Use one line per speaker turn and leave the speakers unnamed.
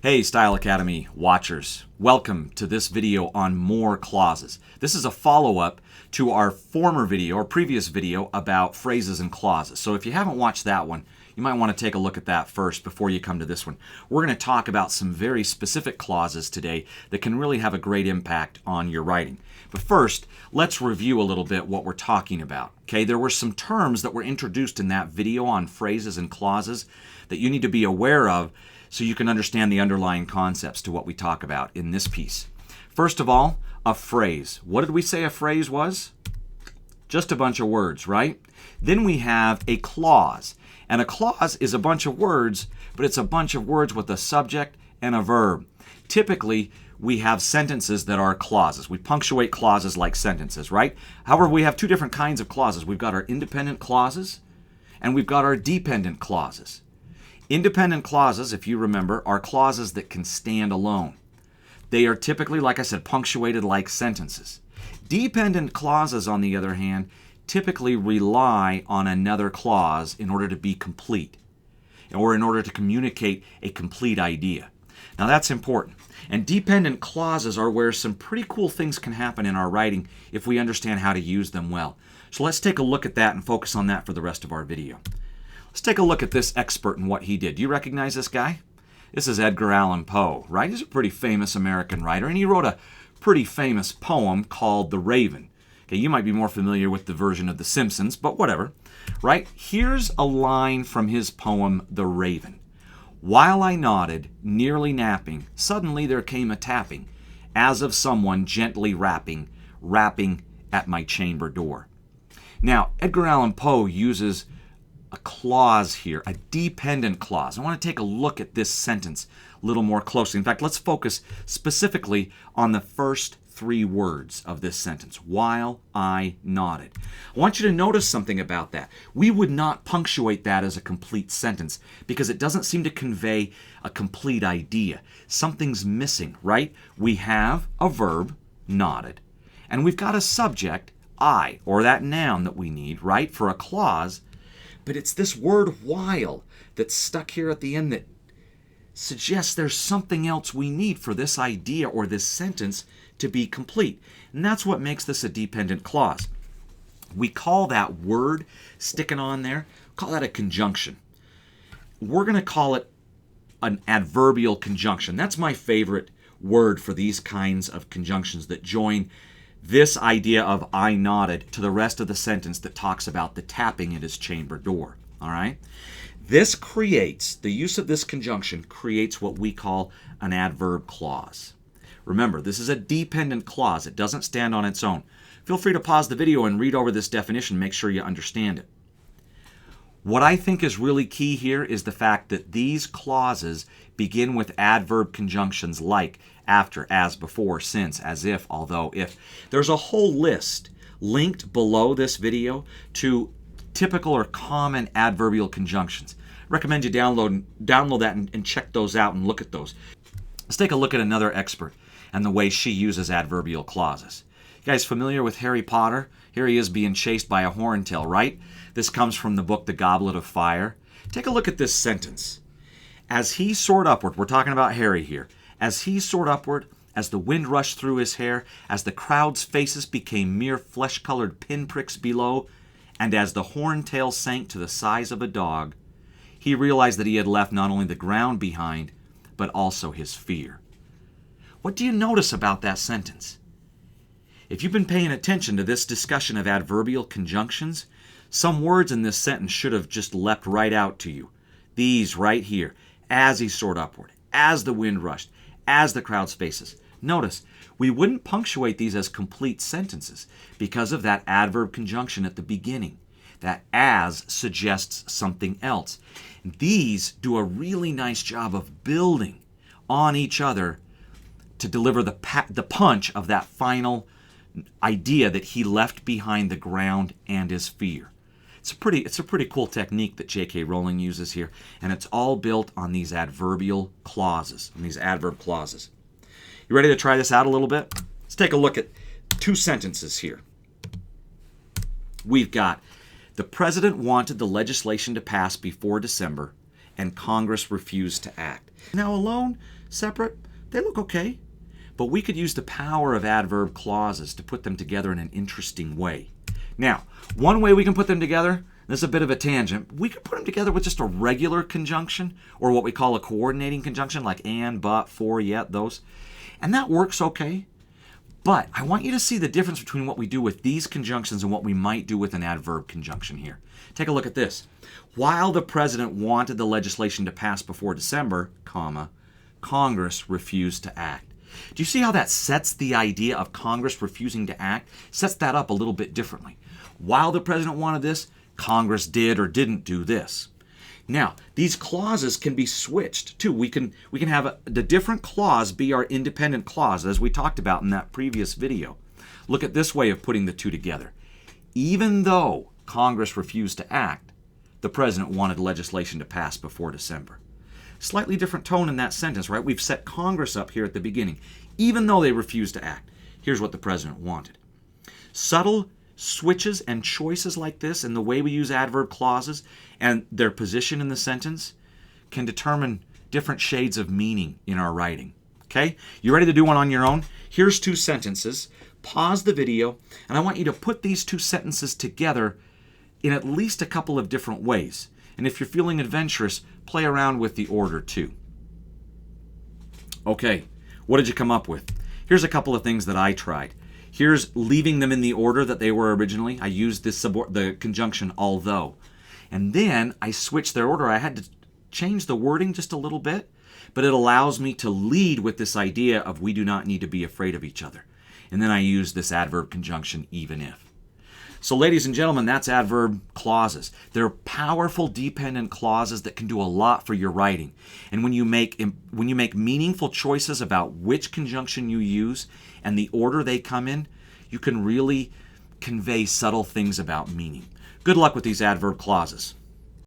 Hey Style Academy watchers, welcome to this video on more clauses. This is a follow-up to our former video or previous video about phrases and clauses. So if you haven't watched that one, you might want to take a look at that first before you come to this one. We're going to talk about some very specific clauses today that can really have a great impact on your writing. But first, let's review a little bit what we're talking about. Okay, there were some terms that were introduced in that video on phrases and clauses that you need to be aware of so you can understand the underlying concepts to what we talk about in this piece. First of all, a phrase. What did we say a phrase was? Just a bunch of words, right? Then we have a clause. And a clause is a bunch of words, but it's a bunch of words with a subject and a verb. Typically, we have sentences that are clauses. We punctuate clauses like sentences, right? However, we have two different kinds of clauses. We've got our independent clauses and we've got our dependent clauses. Independent clauses, if you remember, are clauses that can stand alone. They are typically, like I said, punctuated like sentences. Dependent clauses, on the other hand, typically rely on another clause in order to be complete, or in order to communicate a complete idea. Now that's important. And dependent clauses are where some pretty cool things can happen in our writing if we understand how to use them well. So let's take a look at that and focus on that for the rest of our video. Let's take a look at this expert and what he did. Do you recognize this guy? This is Edgar Allan Poe, right? He's a pretty famous American writer, and he wrote a pretty famous poem called The Raven. Okay, you might be more familiar with the version of The Simpsons, but whatever, right? Here's a line from his poem, The Raven. While I nodded, nearly napping, suddenly there came a tapping, as of someone gently rapping at my chamber door. Now, Edgar Allan Poe uses a clause here, a dependent clause. I want to take a look at this sentence a little more closely. In fact, let's focus specifically on the first three words of this sentence, while I nodded. I want you to notice something about that. We would not punctuate that as a complete sentence because it doesn't seem to convey a complete idea. Something's missing, right? We have a verb, nodded, and we've got a subject, I, or that noun that we need, right, for a clause. But it's this word while that's stuck here at the end that suggests there's something else we need for this idea or this sentence to be complete. And that's what makes this a dependent clause. We call that word sticking on there, call that a conjunction. We're going to call it an adverbial conjunction. That's my favorite word for these kinds of conjunctions that join this idea of I nodded to the rest of the sentence that talks about the tapping at his chamber door. All right? This creates, the use of this conjunction creates what we call an adverb clause. Remember, this is a dependent clause. It doesn't stand on its own. Feel free to pause the video and read over this definition, make sure you understand it. What I think is really key here is the fact that these clauses begin with adverb conjunctions like after, as, before, since, as if, although, if. There's a whole list linked below this video to typical or common adverbial conjunctions. I recommend you download that and check those out and look at those. Let's take a look at another expert and the way she uses adverbial clauses. You guys familiar with Harry Potter? Here he is being chased by a horntail, right? This comes from the book The Goblet of Fire. Take a look at this sentence. As he soared upward, we're talking about Harry here. As he soared upward, as the wind rushed through his hair, as the crowd's faces became mere flesh-colored pinpricks below, and as the horntail sank to the size of a dog, he realized that he had left not only the ground behind, but also his fear. What do you notice about that sentence? If you've been paying attention to this discussion of adverbial conjunctions, some words in this sentence should have just leapt right out to you. These right here, as he soared upward, as the wind rushed, as the crowd's faces. Notice, we wouldn't punctuate these as complete sentences because of that adverb conjunction at the beginning. That as suggests something else. These do a really nice job of building on each other to deliver the punch of that final idea that he left behind the ground and his fear. It's a pretty cool technique that J.K. Rowling uses here, and it's all built on these adverbial clauses, on these adverb clauses. You ready to try this out a little bit? Let's take a look at two sentences here. We've got, the president wanted the legislation to pass before December, and Congress refused to act. Now alone, separate, they look okay. But we could use the power of adverb clauses to put them together in an interesting way. Now, one way we can put them together, this is a bit of a tangent, we could put them together with just a regular conjunction, or what we call a coordinating conjunction, like and, but, for, yet, those. And that works okay. But I want you to see the difference between what we do with these conjunctions and what we might do with an adverb conjunction here. Take a look at this. While the president wanted the legislation to pass before December, comma, Congress refused to act. Do you see how that sets the idea of Congress refusing to act? Sets that up a little bit differently. While the president wanted this, Congress did or didn't do this. Now, these clauses can be switched too. We can have the different clause be our independent clause, as we talked about in that previous video. Look at this way of putting the two together. Even though Congress refused to act, the president wanted legislation to pass before December. Slightly different tone in that sentence, right? We've set Congress up here at the beginning. Even though they refused to act, here's what the president wanted. Subtle switches and choices like this in the way we use adverb clauses and their position in the sentence can determine different shades of meaning in our writing. Okay? You ready to do one on your own? Here's two sentences. Pause the video, and I want you to put these two sentences together in at least a couple of different ways. And if you're feeling adventurous, play around with the order too. Okay, what did you come up with? Here's a couple of things that I tried. Here's leaving them in the order that they were originally. I used the conjunction although. And then I switched their order. I had to change the wording just a little bit, but it allows me to lead with this idea of we do not need to be afraid of each other. And then I use this adverb conjunction even if. So ladies and gentlemen, that's adverb clauses. They're powerful dependent clauses that can do a lot for your writing. And when you make meaningful choices about which conjunction you use and the order they come in, you can really convey subtle things about meaning. Good luck with these adverb clauses.